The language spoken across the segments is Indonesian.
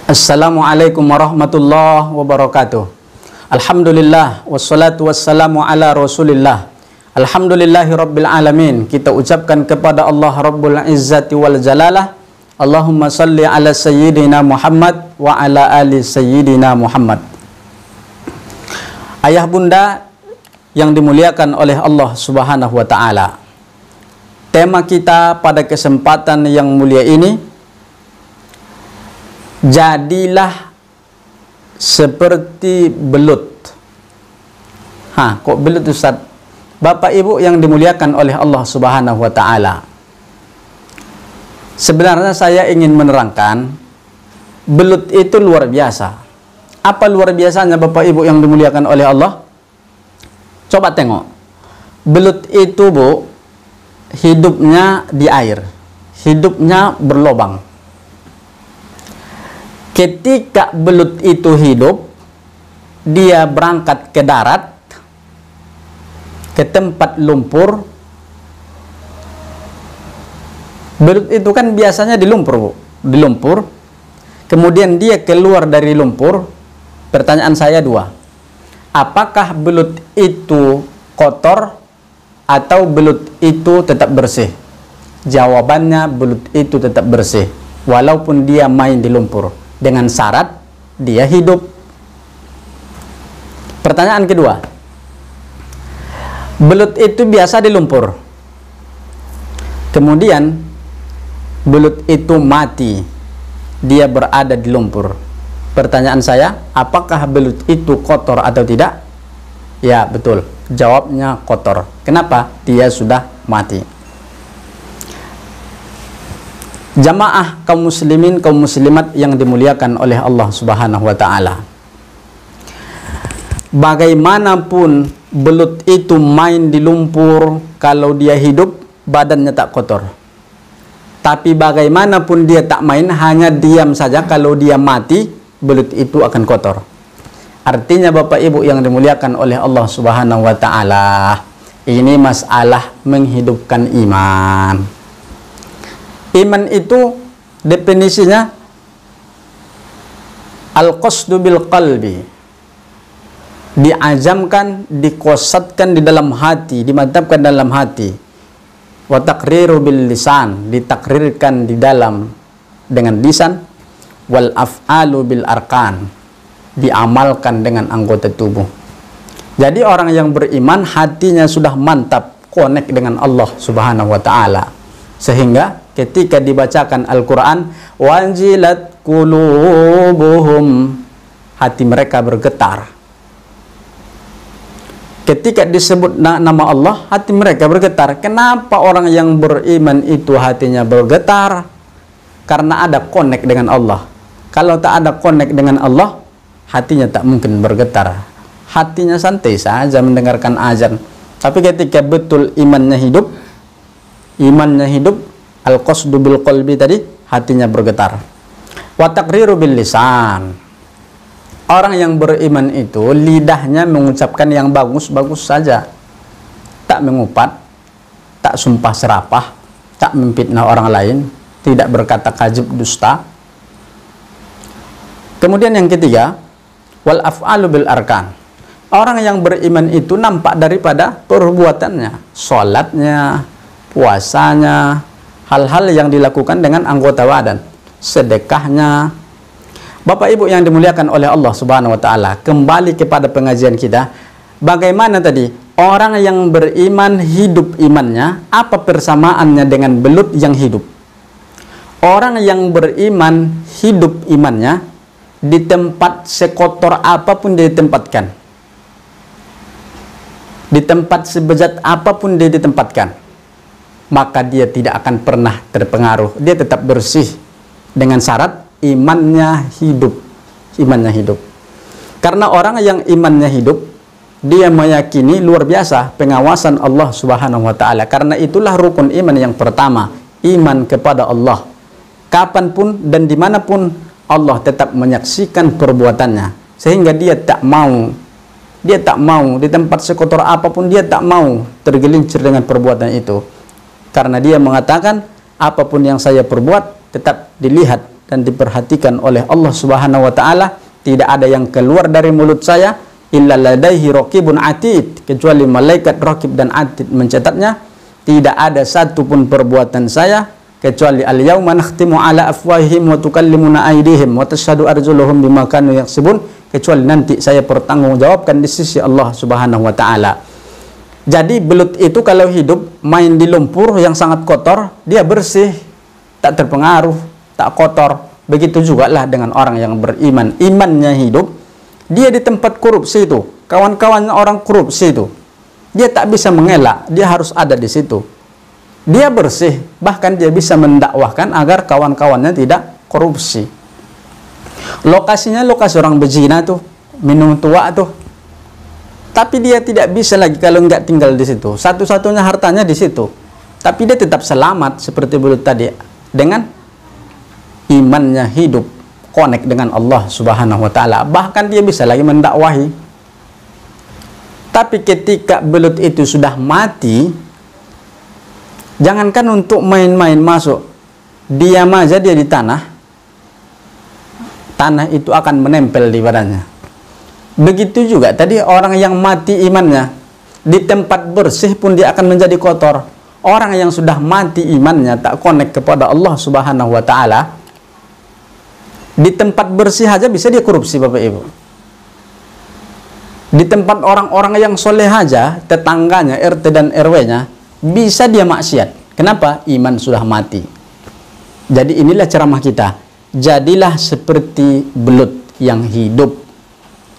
Assalamualaikum warahmatullahi wabarakatuh. Alhamdulillah wassalatu wassalamu ala Rasulillah. Alhamdulillahi rabbil alamin. Kita ucapkan kepada Allah Rabbul Izzati wal Jalalah, Allahumma salli ala sayyidina Muhammad wa ala ali sayyidina Muhammad. Ayah bunda yang dimuliakan oleh Allah Subhanahu wa taala. Tema kita pada kesempatan yang mulia ini, jadilah seperti belut. Kok belut Ustaz? Bapak Ibu yang dimuliakan oleh Allah Subhanahu wa taala. Sebenarnya saya ingin menerangkan, belut itu luar biasa. Apa luar biasanya Bapak Ibu yang dimuliakan oleh Allah? Coba tengok. Belut itu, Bu, hidupnya di air. Hidupnya berlobang. Ketika belut itu hidup, dia berangkat ke darat, ke tempat lumpur. Belut itu kan biasanya di lumpur, Bu. Di lumpur. Kemudian dia keluar dari lumpur. Pertanyaan saya dua. Apakah belut itu kotor atau belut itu tetap bersih? Jawabannya, belut itu tetap bersih, walaupun dia main di lumpur. Dengan syarat dia hidup. Pertanyaan kedua, belut itu biasa di lumpur, kemudian belut itu mati, dia berada di lumpur. Pertanyaan saya, apakah belut itu kotor atau tidak? Ya, betul, jawabnya kotor. Kenapa? Dia sudah mati. Jamaah kaum muslimin, kaum muslimat yang dimuliakan oleh Allah Subhanahu wa taala. Bagaimanapun belut itu main di lumpur, kalau dia hidup badannya tak kotor. Tapi bagaimanapun dia tak main, hanya diam saja, kalau dia mati, belut itu akan kotor. Artinya Bapak Ibu yang dimuliakan oleh Allah Subhanahu wa taala, ini masalah menghidupkan iman. Iman itu definisinya al-qasdu bil qalbi, diazamkan, dikosatkan di dalam hati, dimantapkan dalam hati. Wa taqriru bil lisan, ditakrirkan di dalam dengan lisan. Wal af'alu bil arkan, diamalkan dengan anggota tubuh. Jadi orang yang beriman hatinya sudah mantap, connect dengan Allah Subhanahu wa taala, sehingga ketika dibacakan Al-Quran, wajilat qulubuhum, hati mereka bergetar. Ketika disebut nama Allah, hati mereka bergetar. Kenapa orang yang beriman itu hatinya bergetar? Karena ada connect dengan Allah. Kalau tak ada connect dengan Allah, hatinya tak mungkin bergetar. Hatinya santai saja mendengarkan azan. Tapi ketika betul imannya hidup, al-qasdu bil qalbi tadi, hatinya bergetar. Wa taqriru bil lisan, orang yang beriman itu lidahnya mengucapkan yang bagus-bagus saja, tak mengupat, tak sumpah serapah, tak memfitnah orang lain, tidak berkata kadzib dusta. Kemudian yang ketiga, wal af'alu bil arkan, orang yang beriman itu nampak daripada perbuatannya, salatnya, puasanya, hal-hal yang dilakukan dengan anggota badan, sedekahnya. Bapak Ibu yang dimuliakan oleh Allah Subhanahu wa taala, kembali kepada pengajian kita. Bagaimana tadi orang yang beriman hidup imannya? Apa persamaannya dengan belut yang hidup? Orang yang beriman hidup imannya di tempat sekotor apapun dia ditempatkan, di tempat sebejat apapun dia ditempatkan, maka dia tidak akan pernah terpengaruh. Dia tetap bersih dengan syarat imannya hidup. Imannya hidup. Karena orang yang imannya hidup, dia meyakini luar biasa pengawasan Allah Subhanahu wa taala. Karena itulah rukun iman yang pertama, iman kepada Allah. Kapanpun dan dimanapun Allah tetap menyaksikan perbuatannya, sehingga dia tak mau di tempat sekotor apapun, dia tak mau tergelincir dengan perbuatan itu. Karena dia mengatakan, apapun yang saya perbuat tetap dilihat dan diperhatikan oleh Allah Subhanahu wa taala. Tidak ada yang keluar dari mulut saya illa ladaihi raqibun atid, kecuali malaikat raqib dan atid mencatatnya. Tidak ada satupun perbuatan saya kecuali al-yauma nakhtimu ala afwahihim wa tukallimuna aydihim wa tashhadu arjuluhum bima kanu yaksibun, kecuali nanti saya pertanggungjawabkan di sisi Allah Subhanahu wa taala. Jadi belut itu kalau hidup main di lumpur yang sangat kotor, dia bersih, tak terpengaruh, tak kotor. Begitu juga lah dengan orang yang beriman, imannya hidup. Dia di tempat korupsi itu, kawan-kawannya orang korupsi itu, dia tak bisa mengelak, dia harus ada di situ. Dia bersih, bahkan dia bisa mendakwahkan agar kawan-kawannya tidak korupsi. Lokasinya lokasi orang berzina tuh, minum tua tuh. Tapi dia tidak bisa lagi kalau nggak tinggal di situ. Satu-satunya hartanya di situ. Tapi dia tetap selamat seperti belut tadi dengan imannya hidup, connect dengan Allah Subhanahu wa taala. Bahkan dia bisa lagi mendakwahi. Tapi ketika belut itu sudah mati, jangankan untuk main-main masuk, diam aja dia di tanah, tanah itu akan menempel di badannya. Begitu juga tadi orang yang mati imannya, di tempat bersih pun dia akan menjadi kotor. Orang yang sudah mati imannya, tak connect kepada Allah Subhanahu wa taala, di tempat bersih aja bisa dia korupsi, Bapak Ibu. Di tempat orang-orang yang soleh aja, tetangganya, RT dan RW-nya, bisa dia maksiat. Kenapa? Iman sudah mati. Jadi inilah ceramah kita. Jadilah seperti belut yang hidup.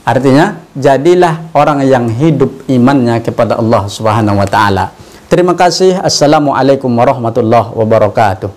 Artinya, jadilah orang yang hidup imannya kepada Allah Subhanahu wa taala. Terima kasih. Assalamualaikum warahmatullahi wabarakatuh.